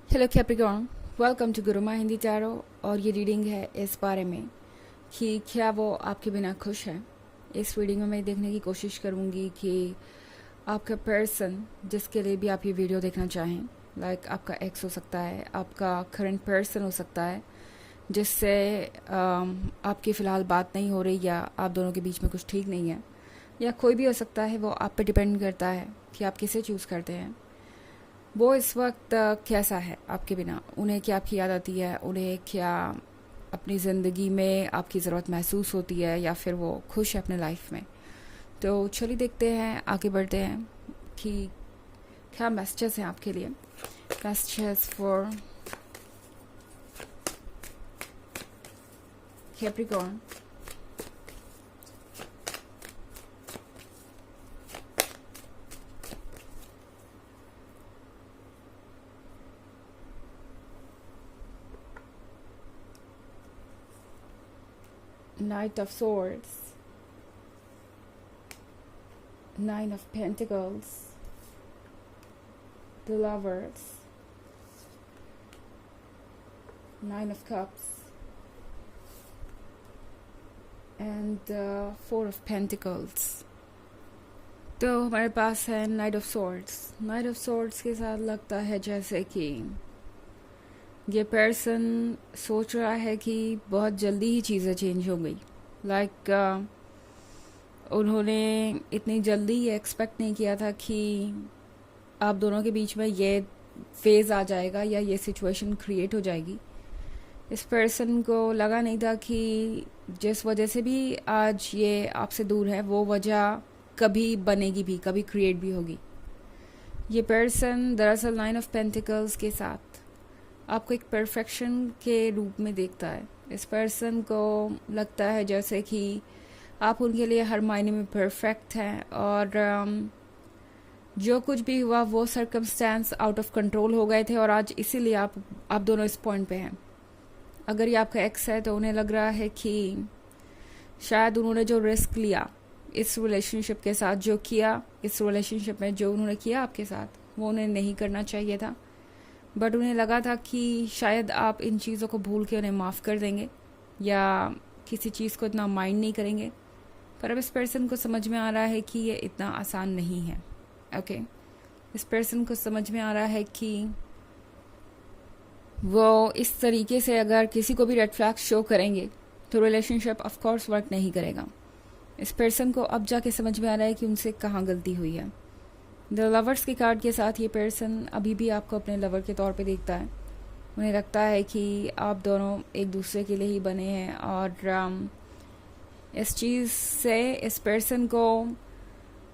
Hello Capricorn, welcome to Gurumaa Hindi tarot. और ये reading है इस बारे में कि क्या वो आपके बिना खुश है। इस रीडिंग में मैं देखने की कोशिश करूँगी कि आपका पर्सन जिसके लिए भी आप ये वीडियो देखना चाहें, लाइक आपका एक्स हो सकता है, आपका करंट पर्सन हो सकता है जिससे आपकी फ़िलहाल बात नहीं हो रही या आप दोनों के बीच में कुछ ठीक नहीं है, या कोई भी हो सकता है। वो आप पे डिपेंड करता है कि आप किसे चूज़ करते हैं। वो इस वक्त कैसा है आपके बिना, उन्हें क्या आपकी याद आती है, उन्हें क्या अपनी ज़िंदगी में आपकी ज़रूरत महसूस होती है, या फिर वो खुश है अपने लाइफ में। तो चलिए देखते हैं, आगे बढ़ते हैं कि क्या मैसेजेस हैं आपके लिए। Messages for Capricorn. Knight of Swords, Nine of Pentacles, the Lovers, Nine of Cups, and Four of Pentacles। तो हमारे पास है night of swords. Night of swords के साथ लगता है जैसे कि ये पर्सन सोच रहा है कि बहुत जल्दी ही चीज़ें चेंज हो गई। लाइक उन्होंने इतनी जल्दी ये एक्सपेक्ट नहीं किया था कि आप दोनों के बीच में ये फेज़ आ जाएगा या ये सिचुएशन क्रिएट हो जाएगी। इस पर्सन को लगा नहीं था कि जिस वजह से भी आज ये आपसे दूर है वो वजह कभी बनेगी भी, कभी क्रिएट भी होगी। ये पर्सन दरअसल नाइन ऑफ पेंटिकल्स के साथ आपको एक परफेक्शन के रूप में देखता है। इस पर्सन को लगता है जैसे कि आप उनके लिए हर मायने में परफेक्ट हैं, और जो कुछ भी हुआ वो सर्कमस्टेंस आउट ऑफ कंट्रोल हो गए थे, और आज इसीलिए आप दोनों इस पॉइंट पे हैं। अगर ये आपका एक्स है तो उन्हें लग रहा है कि शायद उन्होंने जो रिस्क लिया इस रिलेशनशिप के साथ, जो किया इस रिलेशनशिप में, जो उन्होंने किया आपके साथ, वो उन्हें नहीं करना चाहिए था। बट उन्हें लगा था कि शायद आप इन चीज़ों को भूल के उन्हें माफ़ कर देंगे या किसी चीज़ को इतना माइंड नहीं करेंगे। पर अब इस पर्सन को समझ में आ रहा है कि ये इतना आसान नहीं है। ओके, इस पर्सन को समझ में आ रहा है कि वो इस तरीके से अगर किसी को भी रेड फ्लैग शो करेंगे तो रिलेशनशिप ऑफ कोर्स वर्क नहीं करेगा। इस पर्सन को अब जाके समझ में आ रहा है कि उनसे कहाँ गलती हुई है। द लवर्स के कार्ड के साथ ये पर्सन अभी भी आपको अपने लवर के तौर पे देखता है। उन्हें लगता है कि आप दोनों एक दूसरे के लिए ही बने हैं, और इस चीज़ से इस पर्सन को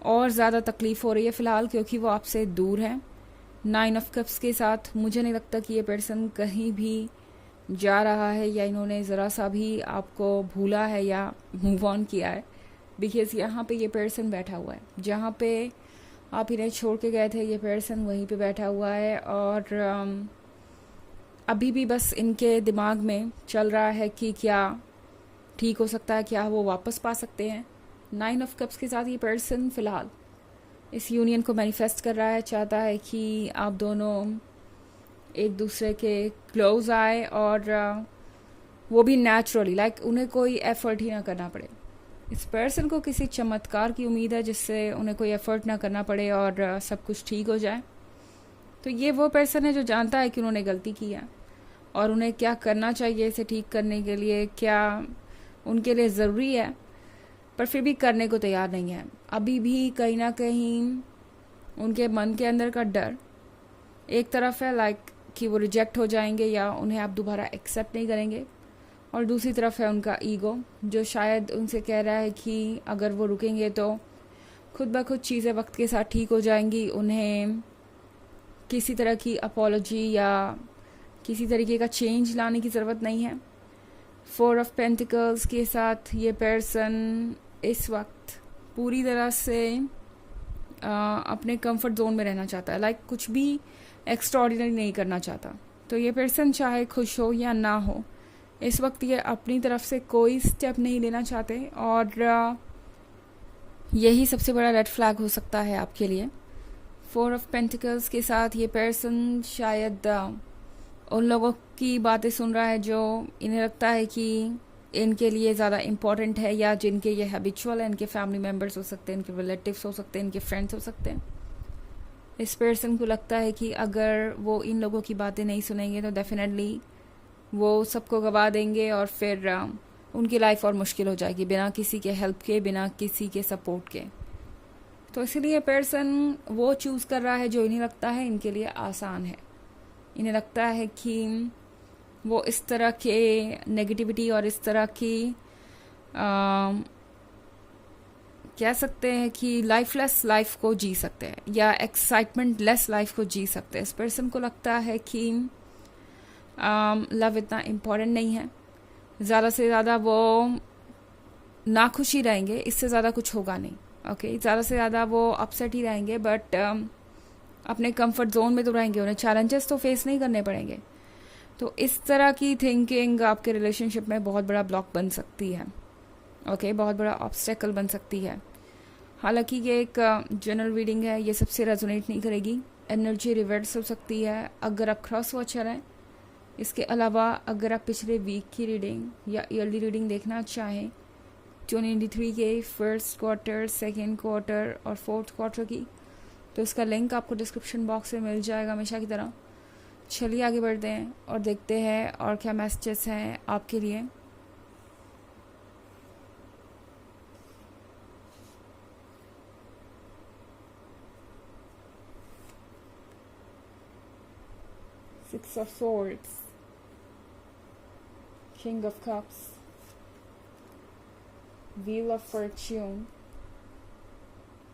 और ज़्यादा तकलीफ़ हो रही है फ़िलहाल, क्योंकि वो आपसे दूर है। नाइन ऑफ कप्स के साथ मुझे नहीं लगता कि ये पर्सन कहीं भी जा रहा है या इन्होंने ज़रा सा भी आपको भूला है या मूव ऑन किया है, बिकॉज यहाँ पे ये पर्सन बैठा हुआ है। जहाँ पे आप इन्हें छोड़ के गए थे ये पर्सन वहीं पे बैठा हुआ है, और अभी भी बस इनके दिमाग में चल रहा है कि क्या ठीक हो सकता है, क्या वो वापस पा सकते हैं। नाइन ऑफ कप्स के साथ ये पर्सन फ़िलहाल इस यूनियन को मैनिफेस्ट कर रहा है, चाहता है कि आप दोनों एक दूसरे के क्लोज आए, और वो भी नेचुरली, लाइक उन्हें कोई एफर्ट ही ना करना पड़े। इस पर्सन को किसी चमत्कार की उम्मीद है जिससे उन्हें कोई एफर्ट ना करना पड़े और सब कुछ ठीक हो जाए। तो ये वो पर्सन है जो जानता है कि उन्होंने गलती की है और उन्हें क्या करना चाहिए इसे ठीक करने के लिए, क्या उनके लिए ज़रूरी है, पर फिर भी करने को तैयार नहीं है। अभी भी कहीं ना कहीं उनके मन के अंदर का डर एक तरफ है, लाइक कि वो रिजेक्ट हो जाएंगे या उन्हें आप दोबारा एक्सेप्ट नहीं करेंगे, और दूसरी तरफ है उनका ईगो जो शायद उनसे कह रहा है कि अगर वो रुकेंगे तो खुद ब खुद चीज़ें वक्त के साथ ठीक हो जाएंगी, उन्हें किसी तरह की अपॉलॉजी या किसी तरीके का चेंज लाने की ज़रूरत नहीं है। फोर ऑफ पेंटिकल्स के साथ ये पर्सन इस वक्त पूरी तरह से अपने कंफर्ट जोन में रहना चाहता है, लाइक कुछ भी एक्स्ट्राऑर्डिनरी नहीं करना चाहता। तो ये पर्सन चाहे खुश हो या ना हो, इस वक्त ये अपनी तरफ से कोई स्टेप नहीं लेना चाहते, और यही सबसे बड़ा रेड फ्लैग हो सकता है आपके लिए। फोर ऑफ पेंटिकल्स के साथ ये पर्सन शायद उन लोगों की बातें सुन रहा है जो इन्हें लगता है कि इनके लिए ज़्यादा इम्पोर्टेंट है, या जिनके ये हैबिचुअल है, इनके फैमिली मेम्बर्स हो सकते हैं, इनके रिलेटिव्स हो सकते हैं, इनके फ्रेंड्स हो सकते हैं। इस पर्सन को लगता है कि अगर वो इन लोगों की बातें नहीं सुनेंगे तो डेफिनेटली वो सबको गवा देंगे और फिर उनकी लाइफ और मुश्किल हो जाएगी बिना किसी के हेल्प के, बिना किसी के सपोर्ट के। तो इसलिए पर्सन वो चूज़ कर रहा है जो इन्हें लगता है इनके लिए आसान है। इन्हें लगता है कि वो इस तरह के नेगेटिविटी और इस तरह की कह सकते हैं कि लाइफलेस लाइफ को जी सकते हैं, या एक्साइटमेंट लेस लाइफ को जी सकते हैं। इस पर्सन को लगता है कि लव इतना इम्पोर्टेंट नहीं है, ज़्यादा से ज़्यादा वो नाखुश ही रहेंगे, इससे ज़्यादा कुछ होगा नहीं। ओके, ज़्यादा से ज़्यादा वो अपसेट ही रहेंगे, बट अपने कंफर्ट जोन में तो रहेंगे, उन्हें चैलेंजेस तो फेस नहीं करने पड़ेंगे। तो इस तरह की थिंकिंग आपके रिलेशनशिप में बहुत बड़ा ब्लॉक बन सकती है। ओके, बहुत बड़ा ऑब्स्टेकल बन सकती है। हालांकि ये एक जनरल रीडिंग है, ये सबसे रेजोनेट नहीं करेगी, एनर्जी रिवर्स हो सकती है अगर आप क्रॉस वॉचर हैं। इसके अलावा अगर आप पिछले वीक की रीडिंग या ईयरली रीडिंग देखना चाहें 2023 के फर्स्ट क्वार्टर, सेकेंड क्वार्टर और फोर्थ क्वार्टर की, तो इसका लिंक आपको डिस्क्रिप्शन बॉक्स में मिल जाएगा हमेशा की तरह। चलिए आगे बढ़ते हैं और देखते हैं और क्या मैसेजेस हैं आपके लिए। Six of Swords, King of Cups, Wheel of Fortune,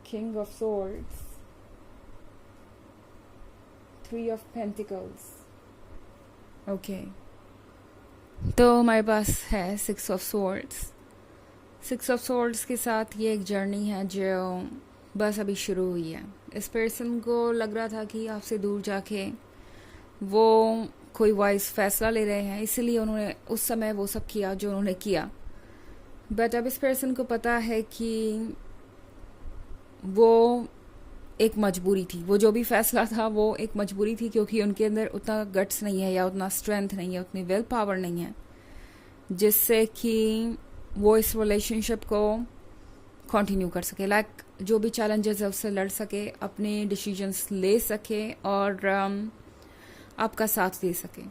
King of Swords, Three of Pentacles. Okay, तो हमारे पास है Six of Swords. Six of Swords के साथ ये एक जर्नी है जो बस अभी शुरू हुई है। इस पर्सन को लग रहा था कि आपसे दूर जाके वो कोई वाइज फैसला ले रहे हैं, इसीलिए उन्होंने उस समय वो सब किया जो उन्होंने किया। बट अब इस पर्सन को पता है कि वो एक मजबूरी थी, वो जो भी फैसला था वो एक मजबूरी थी, क्योंकि उनके अंदर उतना गट्स नहीं है, या उतना स्ट्रेंथ नहीं है, उतनी विल पावर नहीं है जिससे कि वो इस रिलेशनशिप को कंटिन्यू कर सके। लाइक जो भी चैलेंजेस है उससे लड़ सके, अपने डिसीजंस ले सके और आपका साथ दे सके।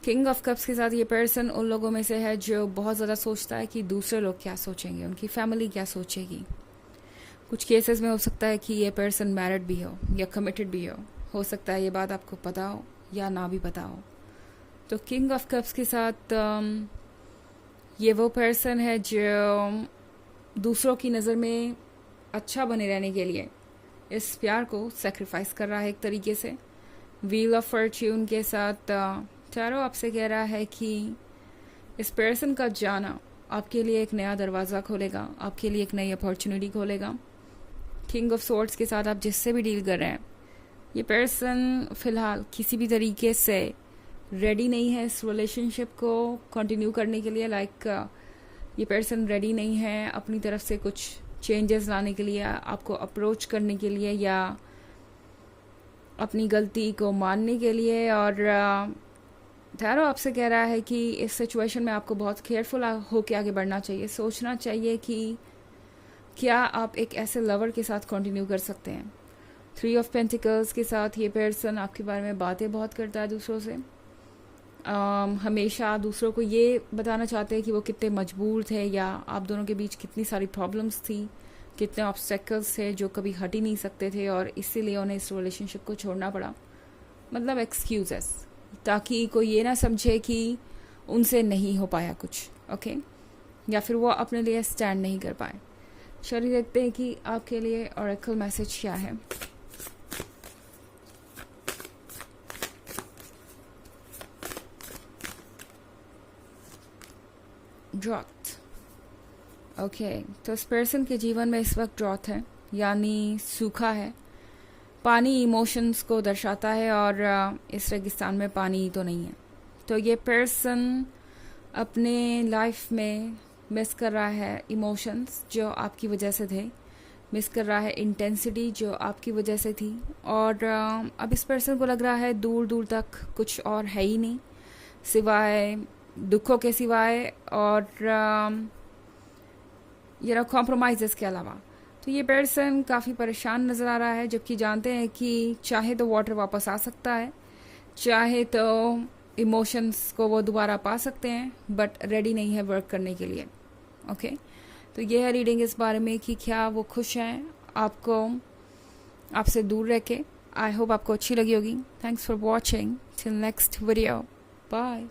किंग ऑफ कप्स के साथ ये पर्सन उन लोगों में से है जो बहुत ज़्यादा सोचता है कि दूसरे लोग क्या सोचेंगे, उनकी फैमिली क्या सोचेगी। कुछ केसेस में हो सकता है कि ये पर्सन मैरिड भी हो या कमिटेड भी हो सकता है ये बात आपको पता हो या ना भी पता हो। तो किंग ऑफ कप्स के साथ ये वो पर्सन है जो दूसरों की नज़र में अच्छा बने रहने के लिए इस प्यार को सेक्रीफाइस कर रहा है एक तरीके से। व्हील ऑफ फॉर्च्यून के साथ टैरो आपसे कह रहा है कि इस पर्सन का जाना आपके लिए एक नया दरवाज़ा खोलेगा, आपके लिए एक नई अपॉर्चुनिटी खोलेगा। किंग ऑफ सोर्ड्स के साथ आप जिससे भी डील कर रहे हैं, ये पर्सन फ़िलहाल किसी भी तरीके से रेडी नहीं है इस रिलेशनशिप को कंटिन्यू करने के लिए। लाइक ये पर्सन रेडी नहीं है अपनी तरफ से कुछ चेंजेस लाने के लिए, आपको अप्रोच करने के लिए या अपनी गलती को मानने के लिए। और टैरो आपसे कह रहा है कि इस सिचुएशन में आपको बहुत केयरफुल होकर आगे बढ़ना चाहिए, सोचना चाहिए कि क्या आप एक ऐसे लवर के साथ कंटिन्यू कर सकते हैं। थ्री ऑफ पेंटिकल्स के साथ ये पर्सन आपके बारे में बातें बहुत करता है दूसरों से, हमेशा दूसरों को ये बताना चाहते हैं कि वो कितने मजबूर थे, या आप दोनों के बीच कितनी सारी प्रॉब्लम्स थी, कितने ऑब्स्टेकल्स थे जो कभी हट ही नहीं सकते थे, और इसीलिए उन्हें इस रिलेशनशिप को छोड़ना पड़ा। मतलब एक्सक्यूजेस, ताकि कोई ये ना समझे कि उनसे नहीं हो पाया कुछ, ओके, या फिर वो अपने लिए स्टैंड नहीं कर पाए। चलिए देखते हैं कि आपके लिए ऑरेकल मैसेज क्या है। ड्रॉथ, ओके, तो इस पर्सन के जीवन में इस वक्त ड्रॉथ है, यानी सूखा है। पानी इमोशंस को दर्शाता है और इस रेगिस्तान में पानी तो नहीं है। तो ये पर्सन अपने लाइफ में मिस कर रहा है इमोशंस जो आपकी वजह से थे, मिस कर रहा है इंटेंसिटी जो आपकी वजह से थी, और अब इस पर्सन को लग रहा है दूर दूर तक कुछ और है ही नहीं सिवाय दुखों के सिवाय और कॉम्प्रोमाइज़ के अलावा। तो ये पर्सन काफ़ी परेशान नज़र आ रहा है, जबकि जानते हैं कि चाहे तो वाटर वापस आ सकता है, चाहे तो इमोशंस को वो दोबारा पा सकते हैं, बट रेडी नहीं है वर्क करने के लिए। ओके तो ये है रीडिंग इस बारे में कि क्या वो खुश हैं आपको आपसे दूर रह के। आई होप आपको अच्छी लगी होगी। Thanks for watching, till next video, bye.